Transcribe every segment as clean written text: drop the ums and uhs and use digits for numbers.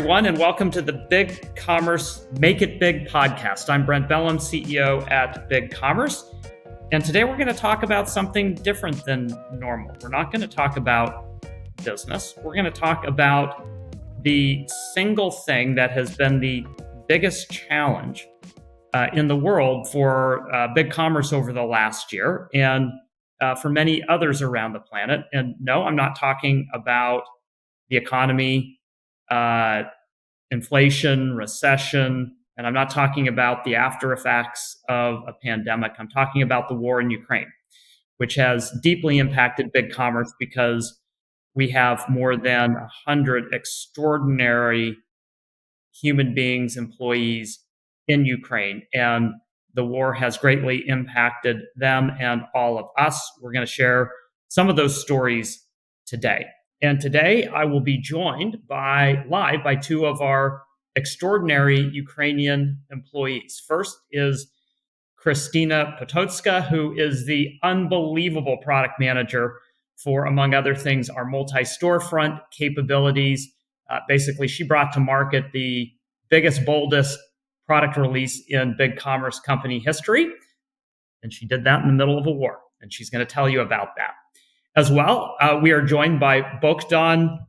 everyone, and welcome to the BigCommerce Make It Big podcast. I'm Brent Bellm, CEO at BigCommerce, and today we're going to talk about something different than normal. We're not going to talk about business. We're going to talk about the single thing that has been the biggest challenge in the world for BigCommerce over the last year and for many others around the planet. And no, I'm not talking about the economy, inflation, recession, and I'm not talking about the after effects of a pandemic. I'm talking about the war in Ukraine, which has deeply impacted BigCommerce because we have more than 100 extraordinary human beings, employees in Ukraine, and the war has greatly impacted them and all of us. We're going to share some of those stories today. And today I will be joined live by two of our extraordinary Ukrainian employees. First is Kristina Pototska, who is the unbelievable product manager for, among other things, our multi-storefront capabilities. Basically, she brought to market the biggest, boldest product release in BigCommerce company history. And she did that in the middle of a war. And she's going to tell you about that. As well, we are joined by Bohdan.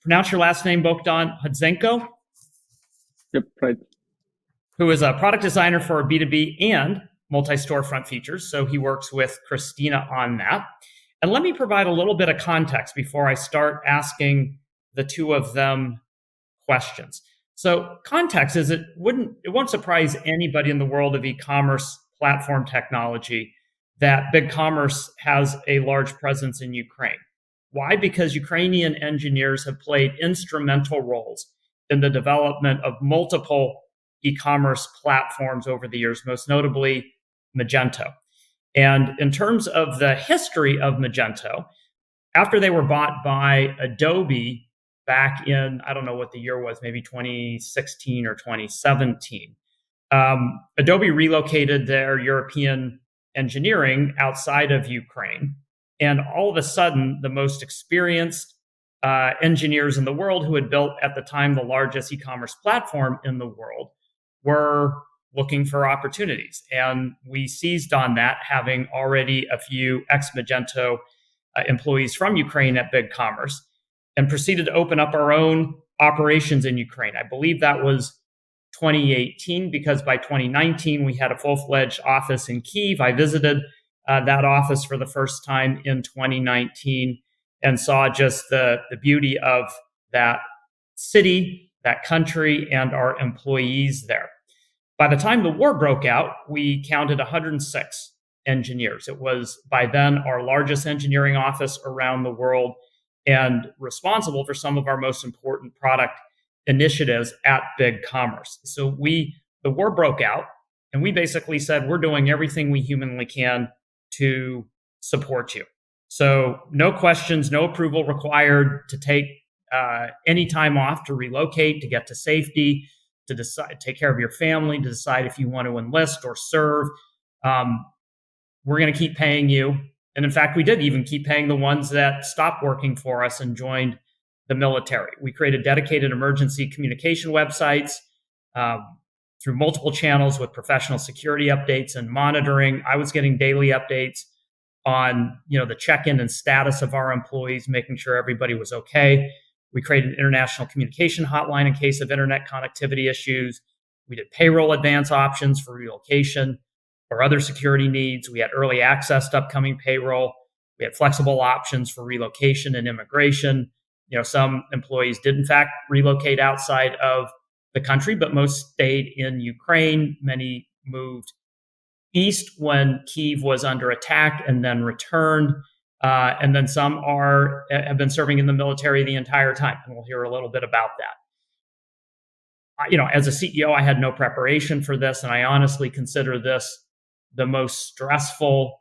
Pronounce your last name, Bohdan Hodzenko. Yep, right. Who is a product designer for B2B and multi-storefront features. So he works with Kristina on that. And let me provide a little bit of context before I start asking the two of them questions. So context is it won't surprise anybody in the world of e-commerce platform technology that BigCommerce has a large presence in Ukraine. Why? Because Ukrainian engineers have played instrumental roles in the development of multiple e-commerce platforms over the years, most notably Magento. And in terms of the history of Magento, after they were bought by Adobe back in, I don't know what the year was, maybe 2016 or 2017, Adobe relocated their European engineering outside of Ukraine. And all of a sudden, the most experienced engineers in the world who had built at the time the largest e-commerce platform in the world were looking for opportunities. And we seized on that, having already a few ex-Magento employees from Ukraine at BigCommerce, and proceeded to open up our own operations in Ukraine. I believe that was 2018, because by 2019, we had a full-fledged office in Kyiv. I visited that office for the first time in 2019 and saw just the beauty of that city, that country, and our employees there. By the time the war broke out, we counted 106 engineers. It was by then our largest engineering office around the world and responsible for some of our most important product initiatives at BigCommerce. So the war broke out, and we basically said, we're doing everything we humanly can to support you. So no questions, no approval required to take any time off to relocate, to get to safety, to decide, take care of your family, to decide if you want to enlist or serve. We're going to keep paying you. And in fact, we did even keep paying the ones that stopped working for us and joined the military. We created dedicated emergency communication websites through multiple channels with professional security updates and monitoring. I was getting daily updates on the check-in and status of our employees, making sure everybody was okay. We created an international communication hotline in case of internet connectivity issues. We did payroll advance options for relocation or other security needs. We had early access to upcoming payroll. We had flexible options for relocation and immigration. Some employees did, in fact, relocate outside of the country, but most stayed in Ukraine. Many moved east when Kyiv was under attack and then returned. And then some have been serving in the military the entire time. And we'll hear a little bit about that. As a CEO, I had no preparation for this, and I honestly consider this the most stressful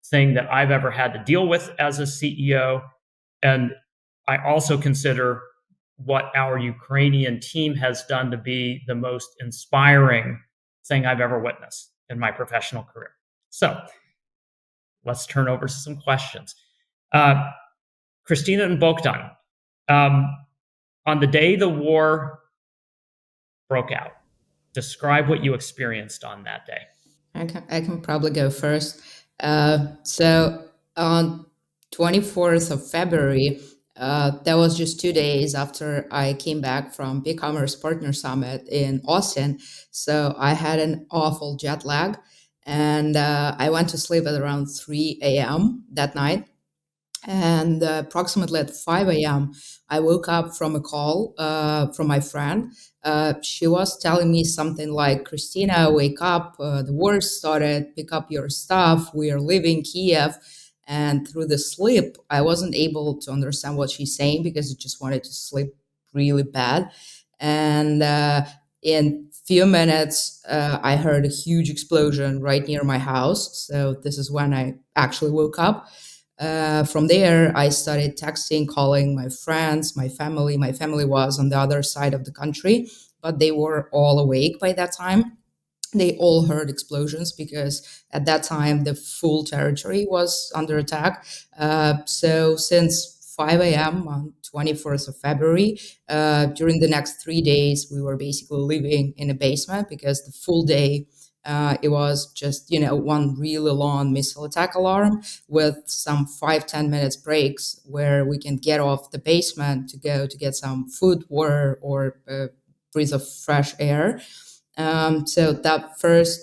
thing that I've ever had to deal with as a CEO. And I also consider what our Ukrainian team has done to be the most inspiring thing I've ever witnessed in my professional career. So let's turn over to some questions. Kristina and Bohdan, On the day the war broke out, describe what you experienced on that day. I can probably go first. So on 24th of February, that was just 2 days after I came back from BigCommerce Partner Summit in Austin. So I had an awful jet lag, and I went to sleep at around 3 a.m. that night. And approximately at 5 a.m., I woke up from a call from my friend. She was telling me something like, Kristina, wake up. The war started. Pick up your stuff. We are leaving Kiev. And through the sleep, I wasn't able to understand what she's saying because I just wanted to sleep really bad. And in few minutes, I heard a huge explosion right near my house. So this is when I actually woke up. From there, I started texting, calling my friends, my family. My family was on the other side of the country, but they were all awake by that time. They all heard explosions because at that time the full territory was under attack. So since 5 a.m. on 24th of February, during the next 3 days, we were basically living in a basement because the full day it was just one really long missile attack alarm with some 5-10 minutes breaks where we can get off the basement to go to get some food, water, or breathe of fresh air. So that first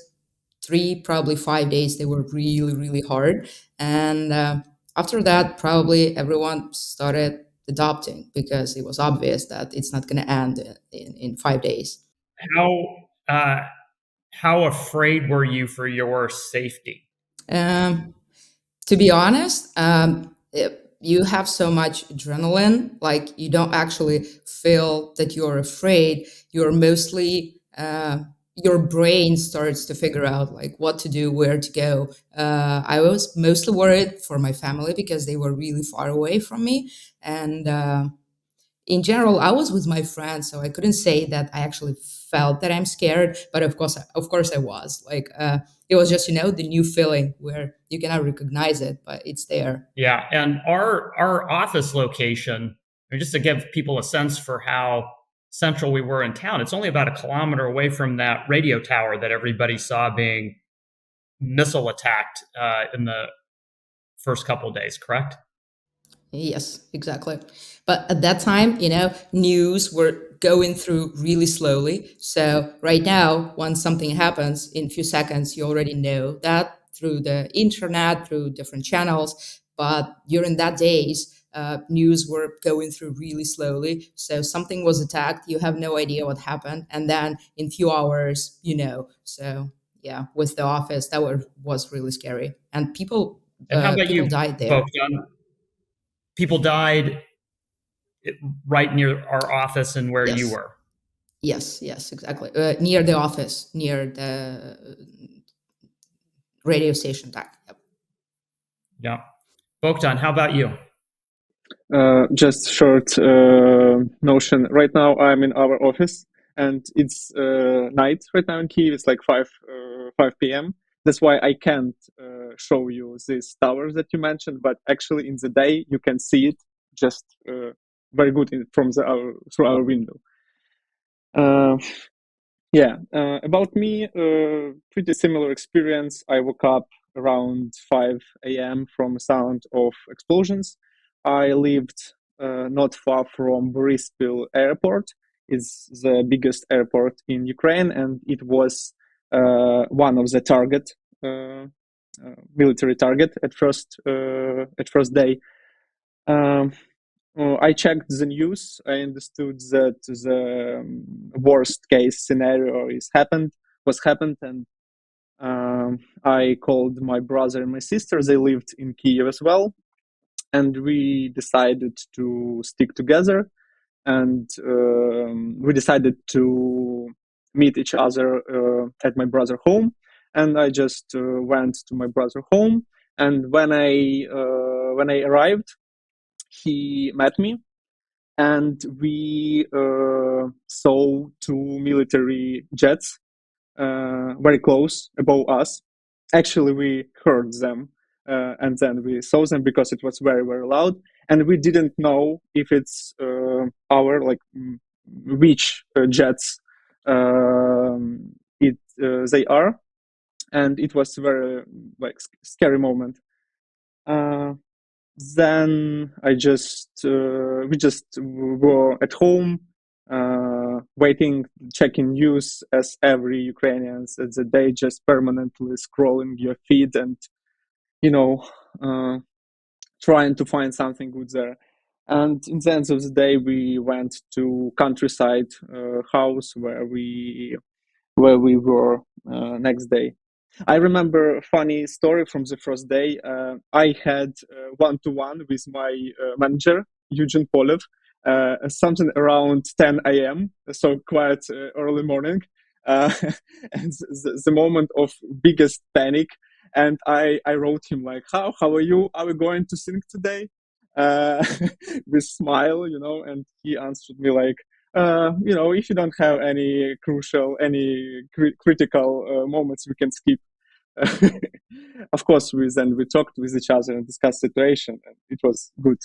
3, probably 5 days, they were really, really hard. And after that, probably everyone started adopting because it was obvious that it's not going to end in 5 days. How uh, how afraid were you for your safety? Um, to be honest, you have so much adrenaline, like you don't actually feel that you're afraid. You're mostly your brain starts to figure out like what to do, where to go. I was mostly worried for my family because they were really far away from me, and in general, I was with my friends, so I couldn't say that I actually felt that I'm scared. But of course, I was. Like it was just the new feeling where you cannot recognize it, but it's there. Yeah, and our office location, just to give people a sense for how central we were in town, it's only about a kilometer away from that radio tower that everybody saw being missile attacked in the first couple of days. Correct? Yes, exactly. But at that time, news were going through really slowly. So right now, once something happens in a few seconds, you already know that through the internet, through different channels. But during that days, news were going through really slowly. So something was attacked, you have no idea what happened, and then in few hours, So yeah, with the office, that was really scary, and people And how about people you, died there. Bohdan? People died right near our office and where you Yes. were. Yes, yes, exactly. Near the office, near the radio station. Yep. Yeah. Bohdan, how about you? Just short notion. Right now, I'm in our office, and it's night right now in Kiev. It's like 5 p.m. That's why I can't show you these towers that you mentioned. But actually, in the day, you can see it just very good from through our window. Yeah, about me, pretty similar experience. I woke up around 5 a.m. from a sound of explosions. I lived not far from Boryspil airport. It's the biggest airport in Ukraine, and it was one of the military target at first day. Um, I checked the news. I understood that the worst case scenario was happened, and I called my brother and my sister. They lived in Kiev as well, and we decided to stick together. And we decided to meet each other at my brother's home. And I just went to my brother's home. And when I arrived, he met me, and we saw two military jets very close above us. Actually, we heard them, and then we saw them because it was very, very loud. and we didn't know if it's our which jets they are, and it was very scary moment. Then we just were at home, waiting, checking news as every Ukrainians at the day, just permanently scrolling your feed and trying to find something good there. And in the end of the day, we went to countryside house where we were next day. I remember a funny story from the first day. I had one-to-one with my manager, Eugene Polev, something around 10 a.m., so quite early morning, and the moment of biggest panic. And I wrote him like, how are you? Are we going to sing today? With smile, and he answered me like, if you don't have any crucial, any critical moments, we can skip. Of course, we talked with each other and discussed situation, and it was good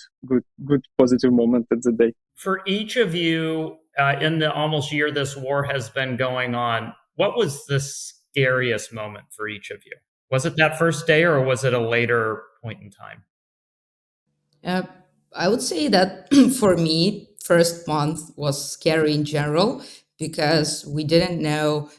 positive moment at the day. For each of you, in the almost year this war has been going on, what was the scariest moment for each of you? Was it that first day, or was it a later point in time? I would say that for me, first month was scary in general because we didn't know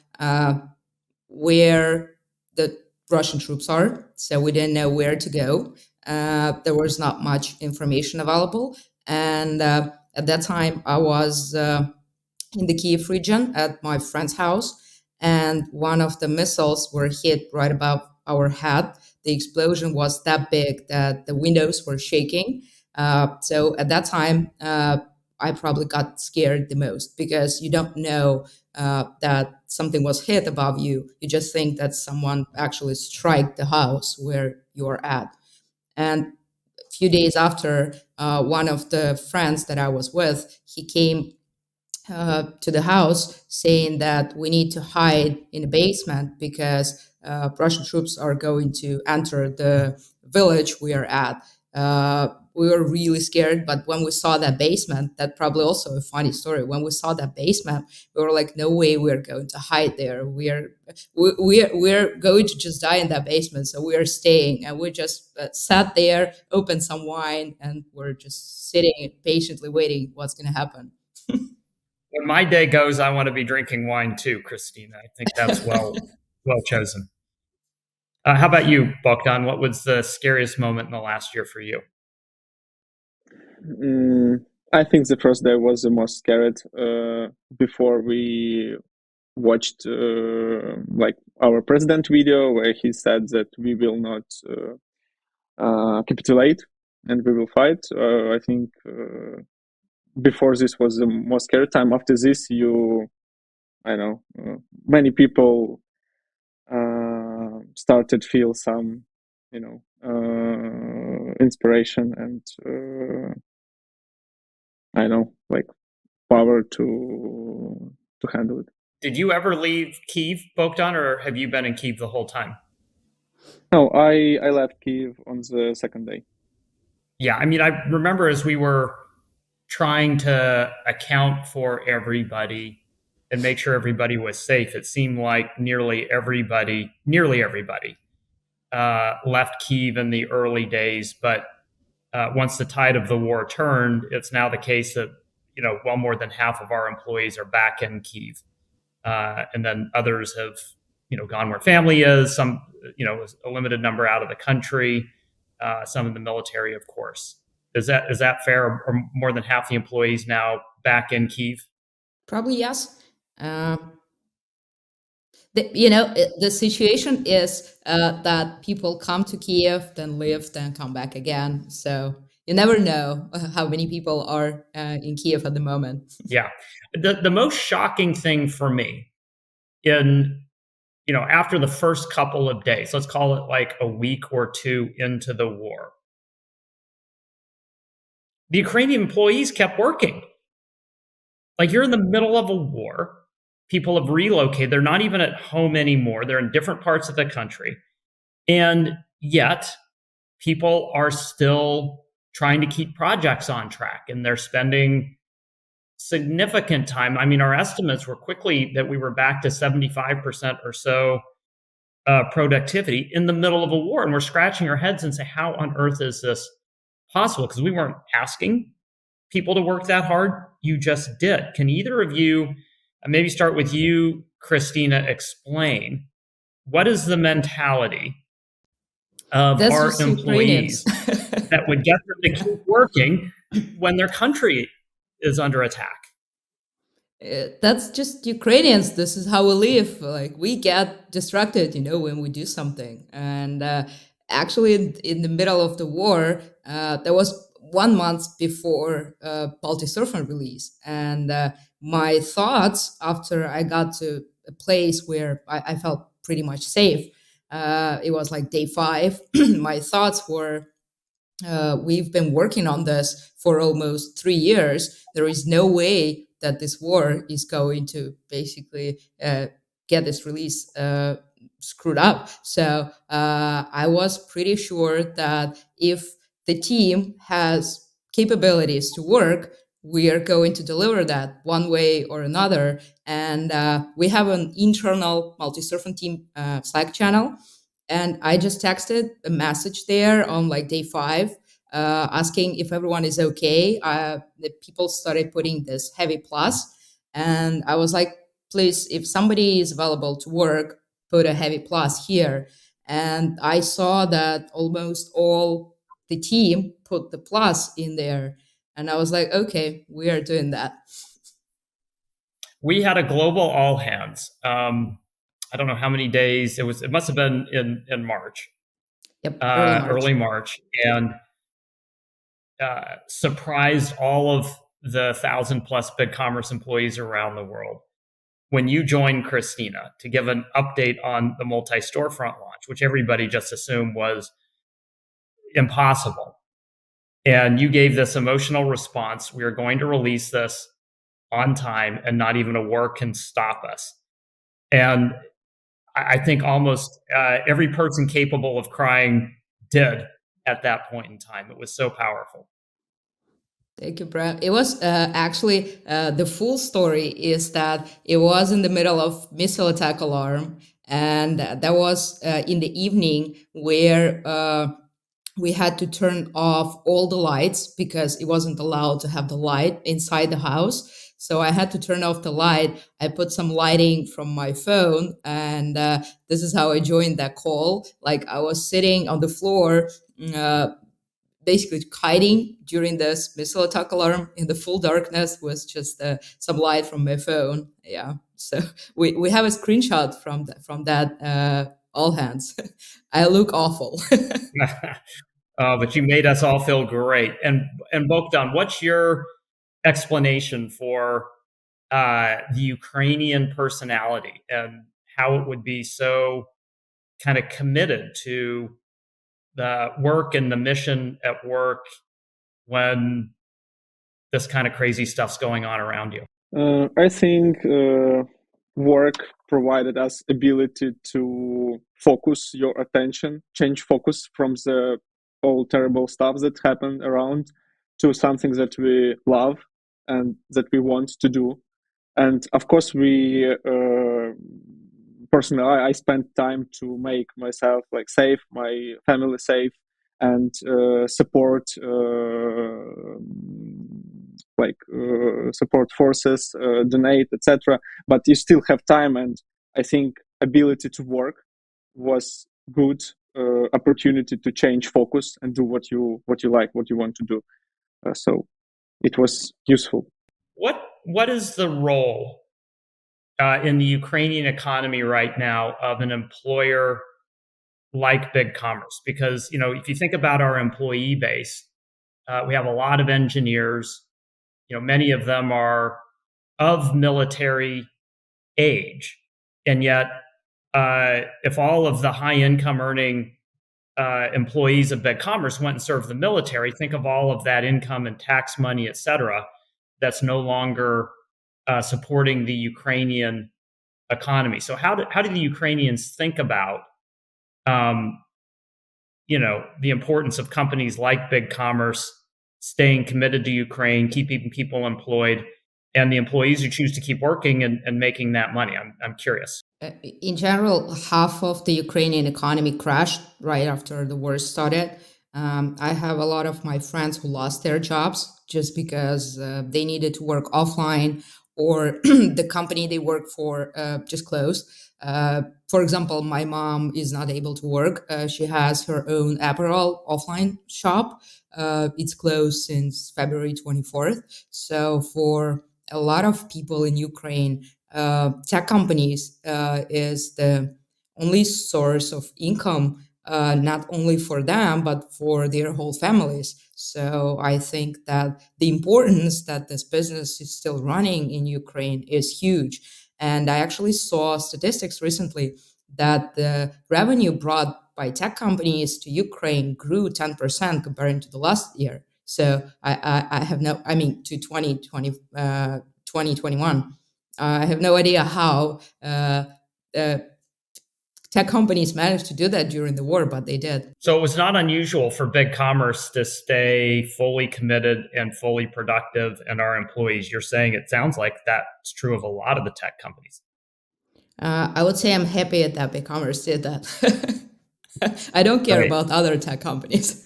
where the Russian troops are, so we didn't know where to go. There was not much information available, and at that time I was in the Kiev region at my friend's house, and one of the missiles were hit right above our head. The explosion was that big that the windows were shaking. So at that time, I probably got scared the most because you don't know that something was hit above you. You just think that someone actually struck the house where you're at. And a few days after, one of the friends that I was with, he came to the house saying that we need to hide in the basement because Russian troops are going to enter the village we are at. We were really scared, but when we saw that basement, that probably also a funny story. When we saw that basement, we were like, "No way, we're going to hide there. We're going to just die in that basement." So we are staying, and we just sat there, opened some wine, and we're just sitting patiently waiting what's going to happen. When my day goes, I want to be drinking wine too, Kristina. I think that's well chosen. How about you, Bohdan? What was the scariest moment in the last year for you? I think the first day was the most scared. Before we watched our president video where he said that we will not capitulate and we will fight. I think before this was the most scary time. After this, many people started feel some, inspiration and power to handle it. Did you ever leave Kyiv, Bohdan, or have you been in Kyiv the whole time? No, I left Kyiv on the second day. Yeah, I mean, I remember as we were trying to account for everybody and make sure everybody was safe, it seemed like nearly everybody left Kyiv in the early days. But once the tide of the war turned, it's now the case that well more than half of our employees are back in Kyiv, and then others have gone where family is. Some a limited number out of the country. Some in the military, of course. Is that fair? Or more than half the employees now back in Kyiv? Probably yes. The situation is that people come to Kiev, then leave, then come back again. So you never know how many people are in Kiev at the moment. Yeah. The most shocking thing for me after the first couple of days, let's call it like a week or two into the war, the Ukrainian employees kept working. Like, you're in the middle of a war. People have relocated. They're not even at home anymore. They're in different parts of the country. And yet people are still trying to keep projects on track, and they're spending significant time. I mean, our estimates were quickly that we were back to 75% or so productivity in the middle of a war. And we're scratching our heads and say, how on earth is this possible? Because we weren't asking people to work that hard. You just did. Can either of you, maybe start with you, Kristina, explain what is the mentality of That's our just Ukrainians. employees that would get them to keep working when their country is under attack? That's just Ukrainians. This is how we live. Like, we get distracted, when we do something. And actually, in the middle of the war, there was 1 month before Multi-Storefront release. And my thoughts after I got to a place where I felt pretty much safe, it was like day 5. My thoughts were, we've been working on this for almost 3 years. There is no way that this war is going to basically get this release screwed up. So I was pretty sure that if the team has capabilities to work, we are going to deliver that one way or another. And we have an internal Multi-Storefront team Slack channel. And I just texted a message there on like day 5, asking if everyone is okay. The people started putting this heavy plus, and I was like, please, if somebody is available to work, put a heavy plus here. And I saw that almost all the team put the plus in there. And I was like, okay, we are doing that. We had a global all hands. I don't know how many days it was. It must have been in March. Yep, early March, and surprised all of the 1,000+ BigCommerce employees around the world when you joined Kristina to give an update on the multi-storefront launch, which everybody just assumed was impossible. And you gave this emotional response: we are going to release this on time, and not even a war can stop us. And I think almost every person capable of crying did at that point in time. It was so powerful. Thank you, Brent. It was actually the full story is that it was in the middle of missile attack alarm, and that was in the evening where we had to turn off all the lights because it wasn't allowed to have the light inside the house. So I had to turn off the light. I put some lighting from my phone, and this is how I joined that call. Like, I was sitting on the floor, basically hiding during this missile attack alarm in the full darkness with just some light from my phone. Yeah. So we have a screenshot from that all hands. I look awful. But you made us all feel great. And Bohdan, what's your explanation for the Ukrainian personality and how it would be so kind of committed to the work and the mission at work when this kind of crazy stuff's going on around you? I think work provided us ability to focus your attention, change focus from the all terrible stuff that happened around to something that we love and that we want to do. And of course, we personally, I spent time to make myself like safe, my family safe, and support support forces, donate, etc. But you still have time, and I think ability to work was good opportunity to change focus and do what you like, what you want to do. So it was useful. What is the role in the Ukrainian economy right now of an employer like BigCommerce? Because if you think about our employee base, we have a lot of engineers. Many of them are of military age, and yet if all of the high income earning employees of BigCommerce went and served the military, think of all of that income and tax money, et cetera, that's no longer supporting the Ukrainian economy. So how do the Ukrainians think about the importance of companies like BigCommerce staying committed to Ukraine, keeping people employed, and the employees who choose to keep working and making that money? I'm curious. In general, half of the Ukrainian economy crashed right after the war started. I have a lot of my friends who lost their jobs just because they needed to work offline, or the company they work for just closed. For example, my mom is not able to work. She has her own apparel offline shop. It's closed since February 24th. So for a lot of people in Ukraine, tech companies is the only source of income, not only for them, but for their whole families. So I think that the importance that this business is still running in Ukraine is huge. And I actually saw statistics recently that the revenue brought by tech companies to Ukraine grew 10% compared to the last year. So I have no, I mean, to 2021. I have no idea how uh, tech companies managed to do that during the war, but they did. So it was not unusual for BigCommerce to stay fully committed and fully productive and our employees. You're saying it sounds like that's true of a lot of the tech companies. I would say I'm happy that BigCommerce did that. I don't care Right. about other tech companies.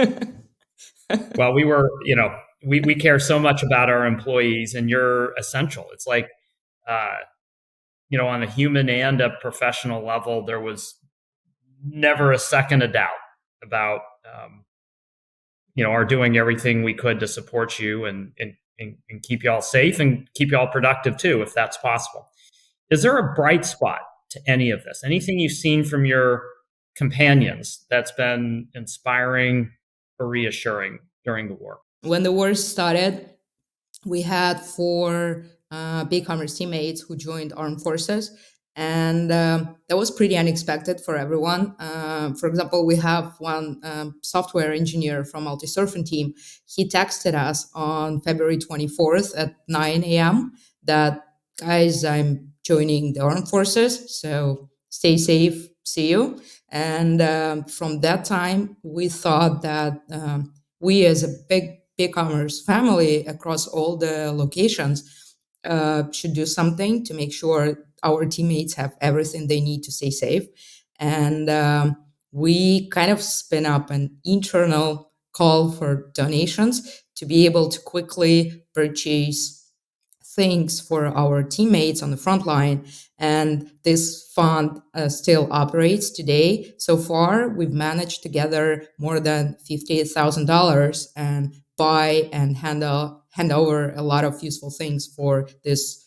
Well, we care so much about our employees, and you're essential. It's like, uh, on a human and a professional level, there was never a second of doubt about, our doing everything we could to support you and keep you all safe and keep you all productive too, if that's possible. Is there a bright spot to any of this? Anything you've seen from your companions that's been inspiring or reassuring during the war? When the war started, we had four BigCommerce teammates who joined armed forces, and that was pretty unexpected for everyone. For example, we have one software engineer from multi-surfing team. He texted us on February 24th at 9 a.m. that, guys, I'm joining the armed forces, so stay safe, see you. And from that time, we thought that we as a big BigCommerce family across all the locations should do something to make sure our teammates have everything they need to stay safe. And we kind of spin up an internal call for donations to be able to quickly purchase things for our teammates on the front line. And this fund still operates today. So far, we've managed to gather more than $58,000 and buy and hand over a lot of useful things for this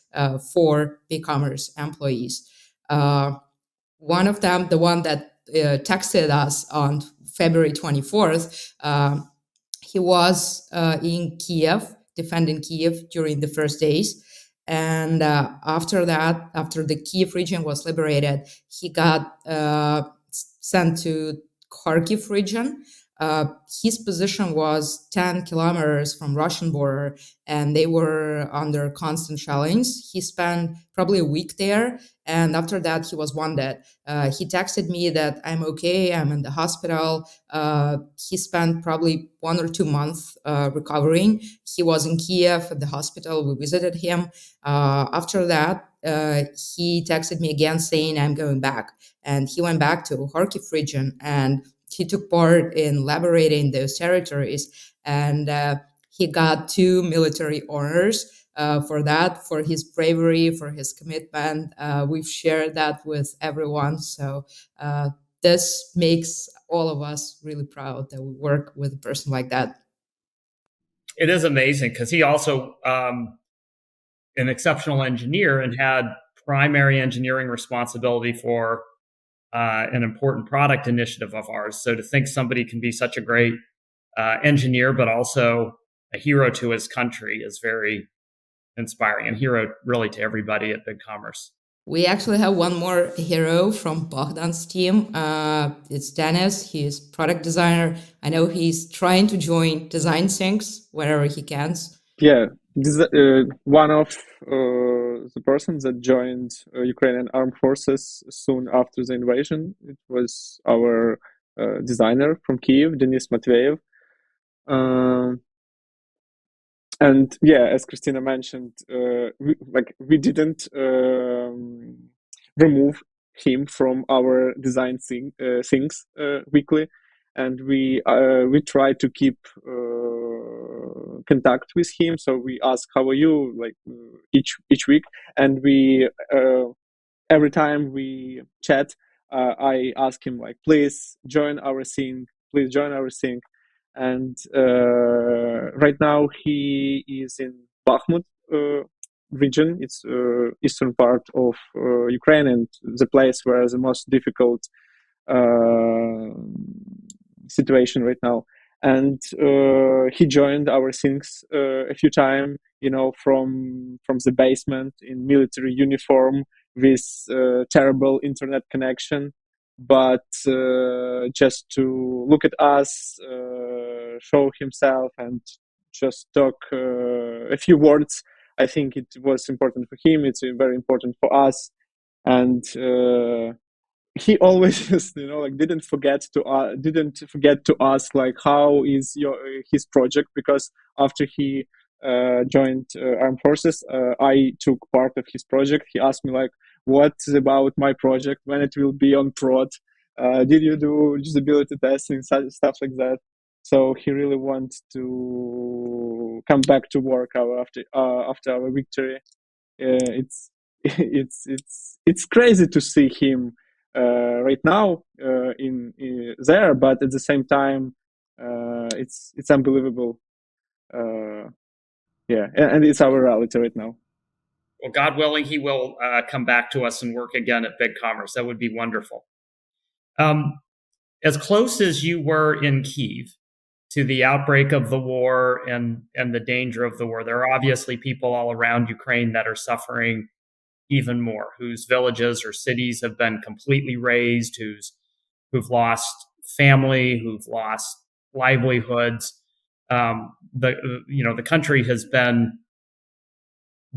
four BigCommerce employees. One of them, the one that texted us on February 24th, he was in Kiev, defending Kiev during the first days. And after that, after the Kiev region was liberated, he got sent to Kharkiv region. His position was 10 kilometers from Russian border, and they were under constant shellings. He spent probably a week there, and after that, he was wounded. He texted me that I'm okay, I'm in the hospital. He spent probably 1 or 2 months recovering. He was in Kiev at the hospital. We visited him. After that, he texted me again saying, I'm going back. And he went back to Kharkiv region, and he took part in liberating those territories. And he got 2 military honors for that, for his bravery, for his commitment. We've shared that with everyone. So this makes all of us really proud that we work with a person like that. It is amazing because he also an exceptional engineer and had primary engineering responsibility for an important product initiative of ours. So to think somebody can be such a great engineer, but also a hero to his country is very inspiring, and hero really to everybody at BigCommerce. We actually have one more hero from Bohdan's team. It's Dennis. He's product designer. I know he's trying to join Design Syncs wherever he can. Yeah, this one of the persons that joined Ukrainian armed forces soon after the invasion. It was our designer from Kyiv, Denis Matveyev. And yeah, as Kristina mentioned, we didn't remove him from our design things weekly, and we try to keep contact with him. So we ask, "How are you?" like each week, and we every time we chat, I ask him like, "Please join our thing. Please join our thing." And right now he is in Bakhmut region. It's eastern part of Ukraine, and the place where the most difficult situation right now. And he joined our things a few times, from the basement in military uniform with terrible internet connection, but just to look at us, show himself, and just talk a few words. I think it was important for him. It's very important for us, and he always didn't forget to ask like how is his project, because after he joined armed forces, I took part of his project. He asked me like, what about my project, when it will be on prod, did you do usability testing, stuff like that. So he really wants to come back to work after our victory. It's it's crazy to see him right now in there, but at the same time, it's unbelievable. Yeah, and it's our reality right now. Well, God willing, he will come back to us and work again at BigCommerce. That would be wonderful. As close as you were in Kyiv to the outbreak of the war and the danger of the war, there are obviously people all around Ukraine that are suffering even more, whose villages or cities have been completely razed, who've lost family, who've lost livelihoods. The country has been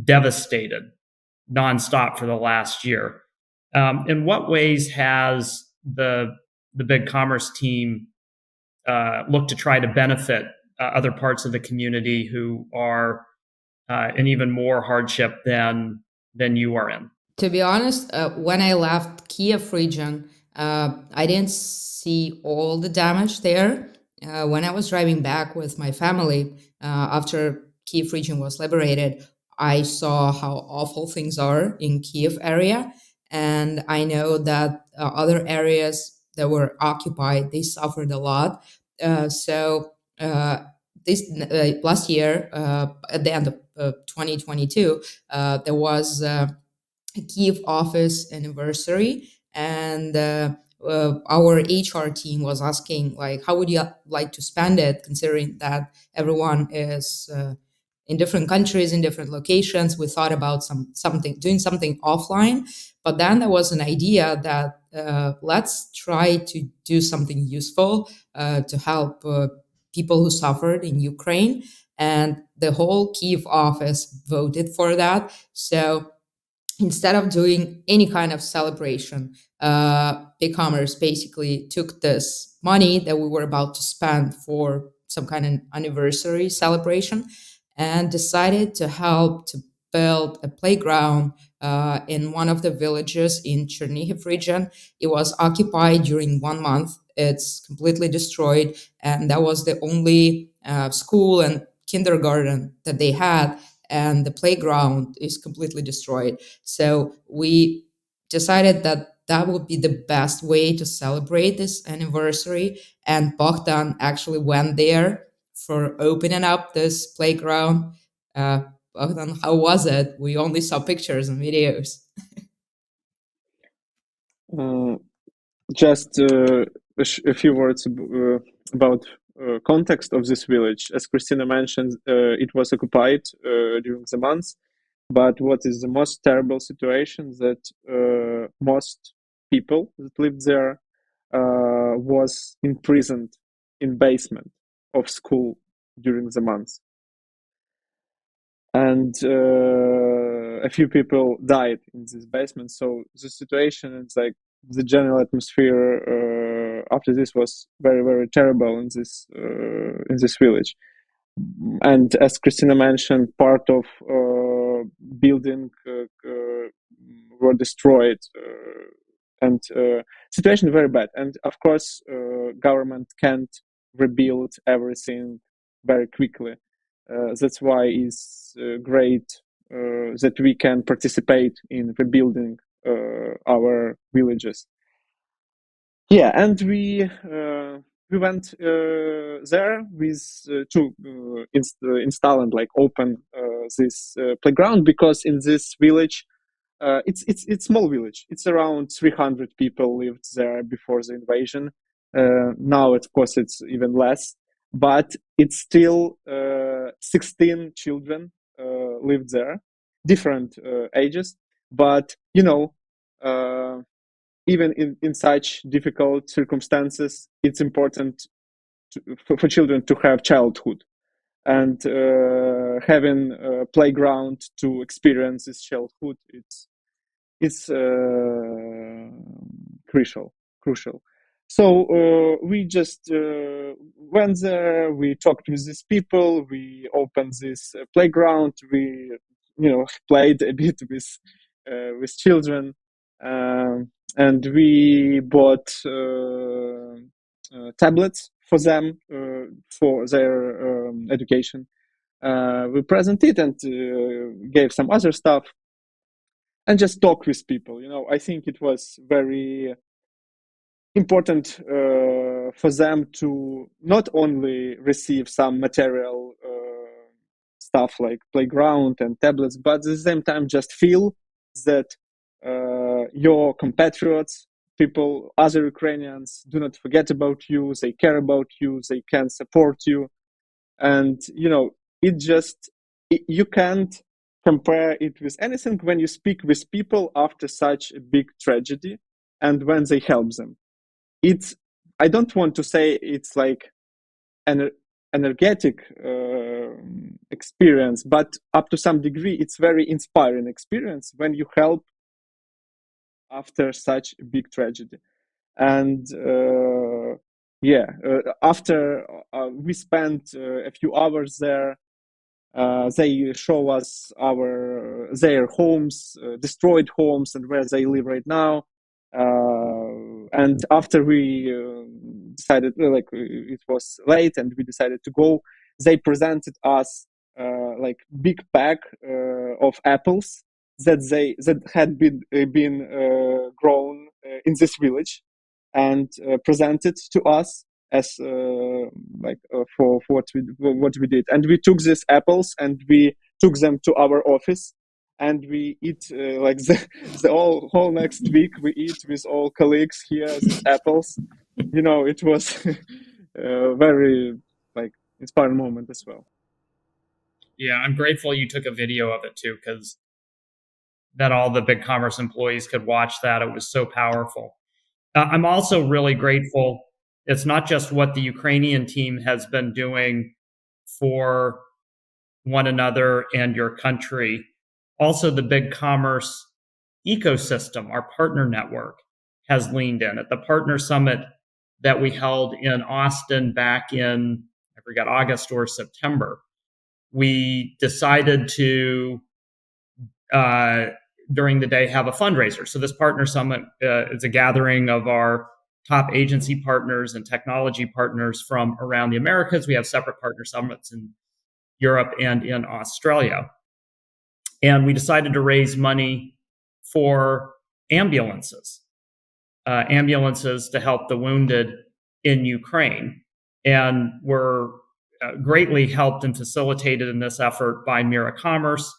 devastated nonstop for the last year. In what ways has the BigCommerce team looked to try to benefit other parts of the community who are in even more hardship than you are in? To be honest, when I left Kiev region, I didn't see all the damage there. When I was driving back with my family after Kiev region was liberated, I saw how awful things are in Kiev area, and I know that other areas that were occupied, they suffered a lot. So this last year, at the end of 2022, there was a Kiev office anniversary, and our HR team was asking like, how would you like to spend it, considering that everyone is in different countries, in different locations. We thought about doing something offline, but then there was an idea that let's try to do something useful to help people who suffered in Ukraine, and the whole Kiev office voted for that. So instead of doing any kind of celebration, BigCommerce basically took this money that we were about to spend for some kind of anniversary celebration and decided to help to build a playground in one of the villages in Chernihiv region. It was occupied during 1 month. It's completely destroyed, and that was the only school and kindergarten that they had, and the playground is completely destroyed. So we decided that that would be the best way to celebrate this anniversary. And Bohdan actually went there for opening up this playground. Bohdan, how was it? We only saw pictures and videos. Just a few words about context of this village. As Kristina mentioned, it was occupied during the months. But what is the most terrible situation that most people that lived there was imprisoned in basement of school during the months, and a few people died in this basement. So the situation is like the general atmosphere after this was very, very terrible in this village. and as Kristina mentioned, part of building were destroyed, and situation very bad. And of course, government can't rebuild everything very quickly. That's why it's great that we can participate in rebuilding our villages. Yeah, and we went there with to install and like open this playground, because in this village, it's small village. It's around 300 people lived there before the invasion. Now, of course, it's even less, but it's still 16 children lived there, different ages. But even in such difficult circumstances, it's important for children to have childhood, and having a playground to experience this childhood. It's crucial. So we just went there. We talked with these people. We opened this playground. We played a bit with children. And we bought tablets for them for their education. We presented and gave some other stuff, and just talk with people. I think it was very important for them to not only receive some material stuff like playground and tablets, but at the same time just feel that your compatriots, people, other Ukrainians, do not forget about you. They care about you. They can support you. And you can't compare it with anything when you speak with people after such a big tragedy and when they help them. I don't want to say it's like an energetic experience, but up to some degree, it's very inspiring experience when you help after such a big tragedy. And after we spent a few hours there, they show us their homes, destroyed homes, and where they live right now. And after we decided, it was late, and we decided to go, they presented us like big pack of apples that had been grown in this village, and presented to us as for what we did. And we took these apples and we took them to our office, and we eat the whole next week. We eat with all colleagues here these apples. It was a very inspiring moment as well. Yeah, I'm grateful you took a video of it too, because that all the BigCommerce employees could watch that. It was so powerful. I'm also really grateful. It's not just what the Ukrainian team has been doing for one another and your country. Also, the BigCommerce ecosystem, our partner network, has leaned in. At the partner summit that we held in Austin back in, I forgot, August or September, we decided to, during the day, have a fundraiser. So this partner summit is a gathering of our top agency partners and technology partners from around the Americas. We have separate partner summits in Europe and in Australia. And we decided to raise money for ambulances to help the wounded in Ukraine. And we're greatly helped and facilitated in this effort by Mira Commerce,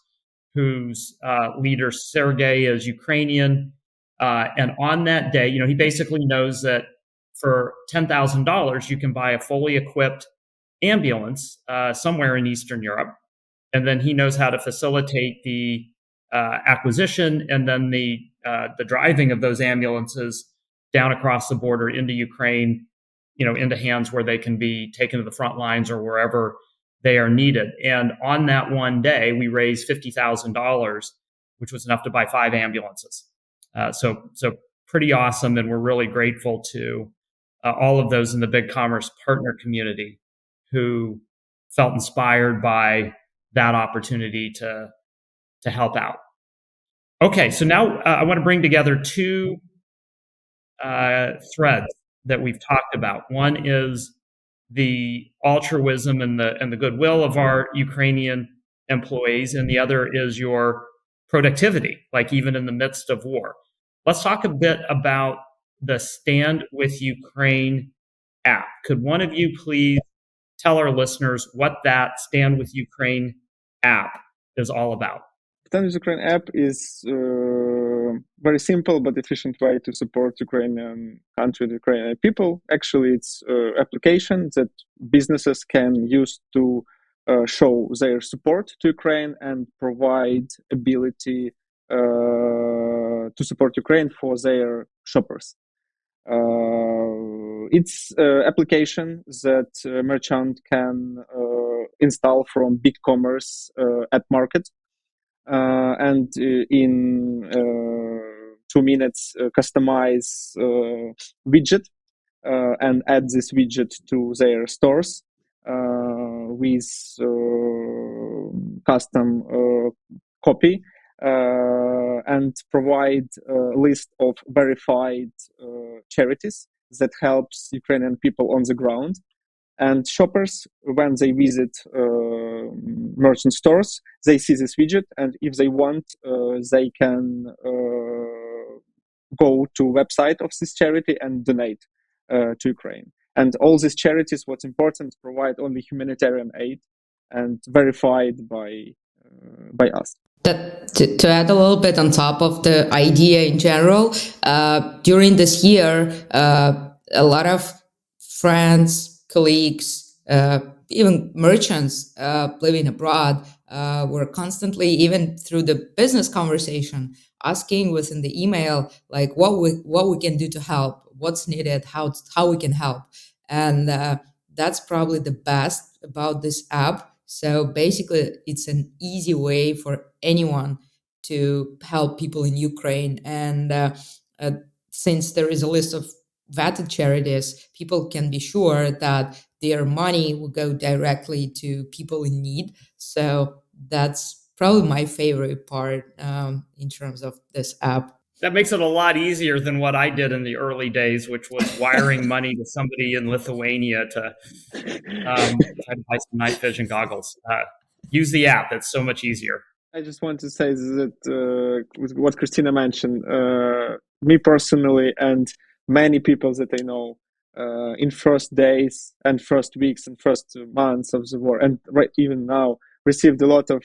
whose leader Sergey is Ukrainian. And on that day, he basically knows that for $10,000, you can buy a fully equipped ambulance somewhere in Eastern Europe. And then he knows how to facilitate the acquisition and then the driving of those ambulances down across the border into Ukraine, into hands where they can be taken to the front lines or wherever they are needed. And on that one day, we raised $50,000, which was enough to buy 5 ambulances. So pretty awesome, and we're really grateful to all of those in the BigCommerce partner community who felt inspired by that opportunity to help out. Okay, so now I want to bring together two threads that we've talked about. One is the altruism and the goodwill of our Ukrainian employees, and the other is your productivity, like even in the midst of war. Let's talk a bit about the Stand with Ukraine app. Could one of you please tell our listeners what that Stand with Ukraine app is all about? Stand with Ukraine app is very simple but efficient way to support Ukrainian country, the Ukrainian people. Actually, it's an application that businesses can use to show their support to Ukraine and provide ability to support Ukraine for their shoppers. It's an application that merchant can install from BigCommerce at market. And in 2 minutes customize widget and add this widget to their stores with custom copy and provide a list of verified charities that helps Ukrainian people on the ground. And shoppers, when they visit merchant stores, they see this widget, and if they want, they can go to website of this charity and donate to Ukraine. And all these charities, what's important, provide only humanitarian aid and verified by us. To add a little bit on top of the idea in general, during this year, a lot of friends, colleagues, even merchants living abroad were constantly, even through the business conversation, asking within the email, like what we can do to help, what's needed, how we can help. And that's probably the best about this app. So basically, it's an easy way for anyone to help people in Ukraine. And since there is a list of vetted charities, people can be sure that their money will go directly to people in need. So that's probably my favorite part in terms of this app. That makes it a lot easier than what I did in the early days, which was wiring money to somebody in Lithuania to try to buy some night vision goggles. Use the app. It's so much easier. I just want to say that with what Kristina mentioned, me personally and many people that I know in first days and first weeks and first months of the war, and right even now, received a lot of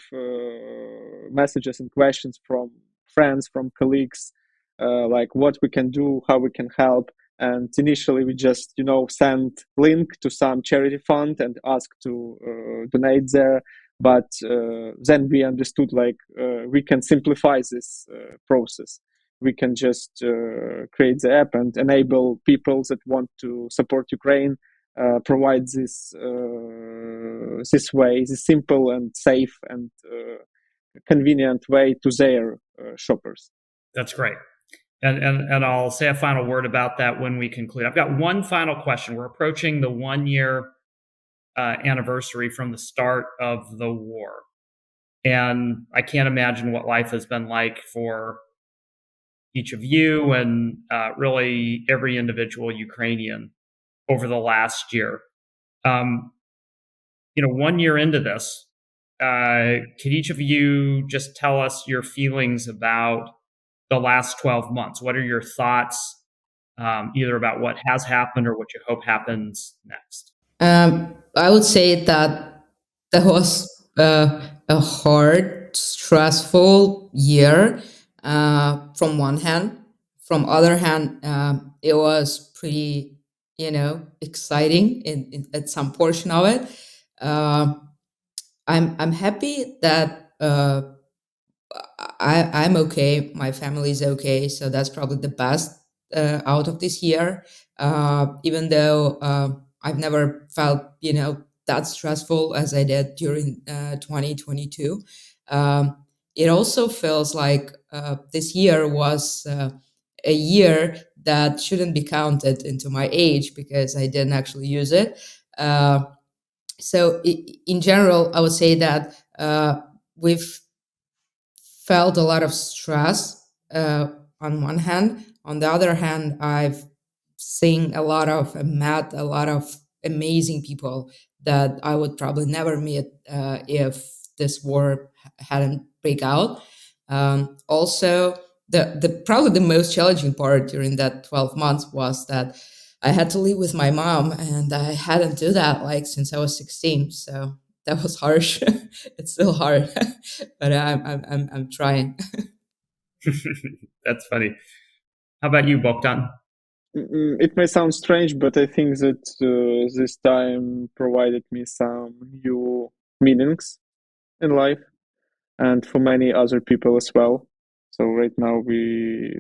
messages and questions from friends, from colleagues, like what we can do, how we can help. And initially we just, send link to some charity fund and ask to donate there. But then we understood we can simplify this process. We can just create the app and enable people that want to support Ukraine, provide this way, this simple and safe and convenient way to their shoppers. That's great. And I'll say a final word about that when we conclude. I've got one final question. We're approaching the 1 year anniversary from the start of the war. And I can't imagine what life has been like for each of you and really every individual Ukrainian over the last year. 1 year into this, could each of you just tell us your feelings about the last 12 months? What are your thoughts either about what has happened or what you hope happens next? I would say that was a hard, stressful year from one hand. From other hand, it was pretty, exciting at some portion of it. I'm happy that I'm okay. My family is okay, so that's probably the best out of this year. Even though I've never felt, that stressful as I did during 2022. It also feels like this year was a year that shouldn't be counted into my age because I didn't actually use it. So in general, I would say that we've felt a lot of stress on one hand. On the other hand, I've seen met a lot of amazing people that I would probably never meet if this war hadn't break out. Also, the probably the most challenging part during that 12 months was that I had to live with my mom, and I hadn't do that like since I was 16. So that was harsh. It's still hard, but I'm trying. That's funny. How about you, Bogdan? It may sound strange, but I think that this time provided me some new meanings in life, and for many other people as well. So right now we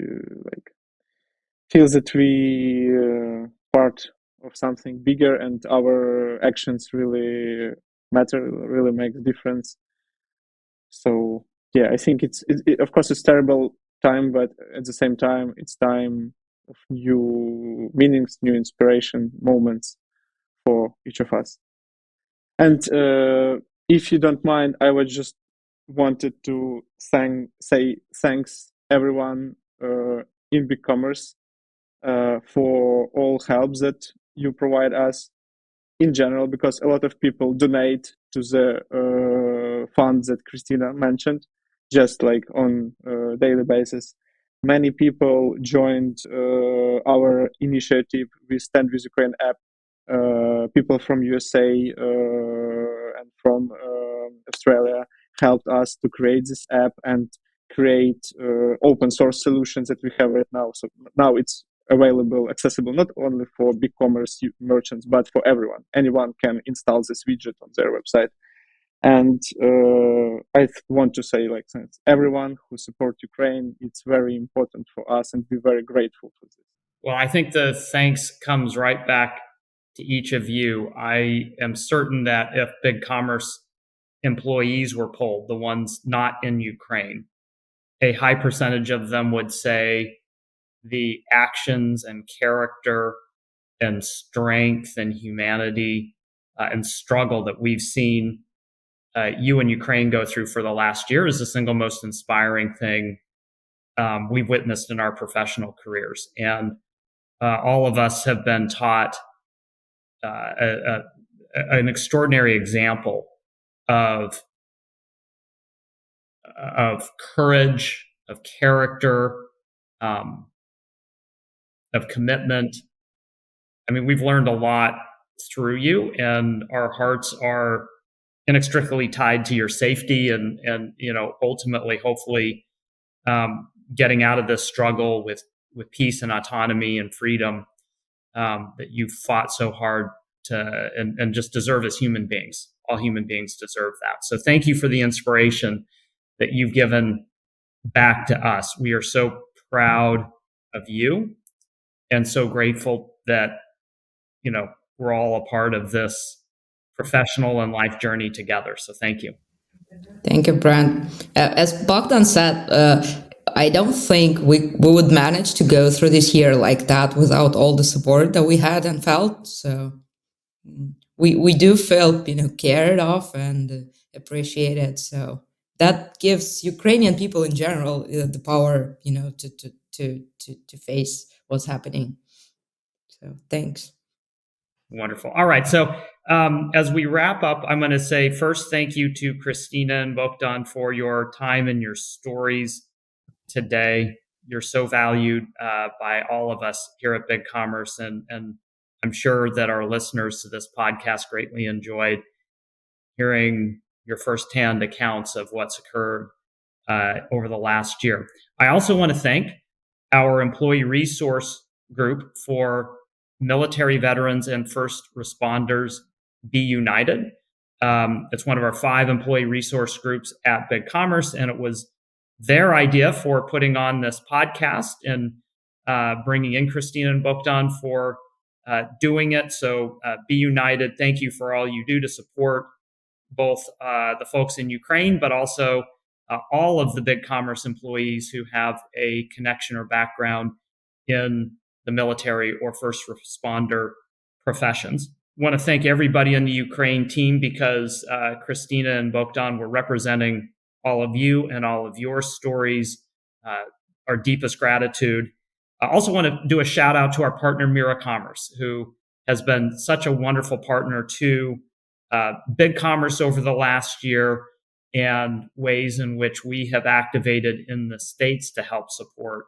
like feel that we part of something bigger, and our actions really matter, really make a difference. So yeah, I think of course it's terrible time, but at the same time it's time of new meanings, new inspiration moments for each of us. And if you don't mind, I would just wanted to say thanks everyone in BigCommerce for all help that you provide us in general, because a lot of people donate to the funds that Kristina mentioned, just like on a daily basis. Many people joined our initiative with Stand with Ukraine app. People from USA and from Australia helped us to create this app and create open source solutions that we have right now. So now it's available, accessible not only for BigCommerce merchants, but for everyone. Anyone can install this widget on their website. And I want to say, like, thanks everyone who support Ukraine. It's very important for us, and we're very grateful for this. Well, I think the thanks comes right back to each of you. I am certain that if BigCommerce employees were polled, the ones not in Ukraine, a high percentage of them would say the actions and character and strength and humanity and struggle that we've seen you and Ukraine go through for the last year is the single most inspiring thing we've witnessed in our professional careers. And all of us have been taught an extraordinary example of courage, of character, of commitment. I mean, we've learned a lot through you, and our hearts are inextricably tied to your safety and ultimately, hopefully, getting out of this struggle with peace and autonomy and freedom that you fought so hard to and just deserve as human beings. All human beings deserve that. So thank you for the inspiration that you've given back to us. We are so proud of you and so grateful that we're all a part of this professional and life journey together. So thank you. Thank you, Brent. As Bogdan said, I don't think we would manage to go through this year like that without all the support that we had and felt. So we do feel cared of and appreciated. So that gives Ukrainian people in general the power to face what's happening. So thanks. Wonderful. All right. So as we wrap up, I'm going to say first, thank you to Kristina and Bohdan for your time and your stories today. You're so valued by all of us here at BigCommerce, and I'm sure that our listeners to this podcast greatly enjoyed hearing your firsthand accounts of what's occurred over the last year. I also want to thank our employee resource group for military veterans and first responders. Be United. It's one of our 5 employee resource groups at BigCommerce, and it was their idea for putting on this podcast and bringing in Kristina and Bohdan for doing it. So Be United. Thank you for all you do to support both the folks in Ukraine, but also all of the BigCommerce employees who have a connection or background in the military or first responder professions. want to thank everybody in the Ukraine team because Kristina and Bohdan were representing all of you and all of your stories. Our deepest gratitude. I also want to do a shout out to our partner, BigCommerce, who has been such a wonderful partner to BigCommerce over the last year, and ways in which we have activated in the States to help support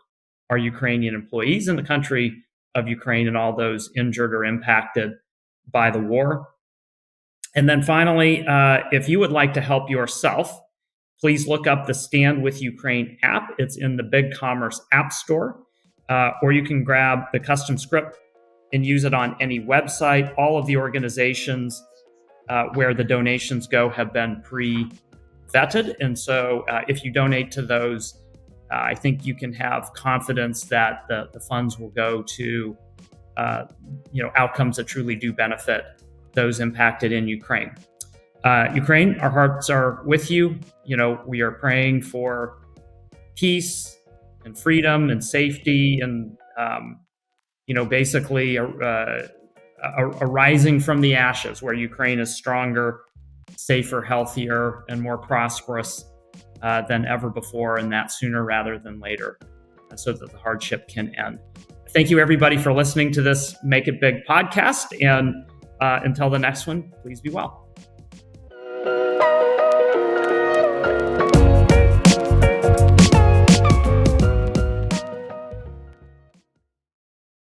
our Ukrainian employees in the country of Ukraine and all those injured or impacted by the war. And then finally, if you would like to help yourself, please look up the Stand with Ukraine app. It's in the BigCommerce App Store, or you can grab the custom script and use it on any website. All of the organizations where the donations go have been pre-vetted. And so if you donate to those, I think you can have confidence that the funds will go to outcomes that truly do benefit those impacted in Ukraine. Ukraine, our hearts are with you. We are praying for peace and freedom and safety and, basically a rising from the ashes where Ukraine is stronger, safer, healthier, and more prosperous than ever before, and that sooner rather than later, so that the hardship can end. Thank you, everybody, for listening to this Make It Big podcast. And until the next one, please be well.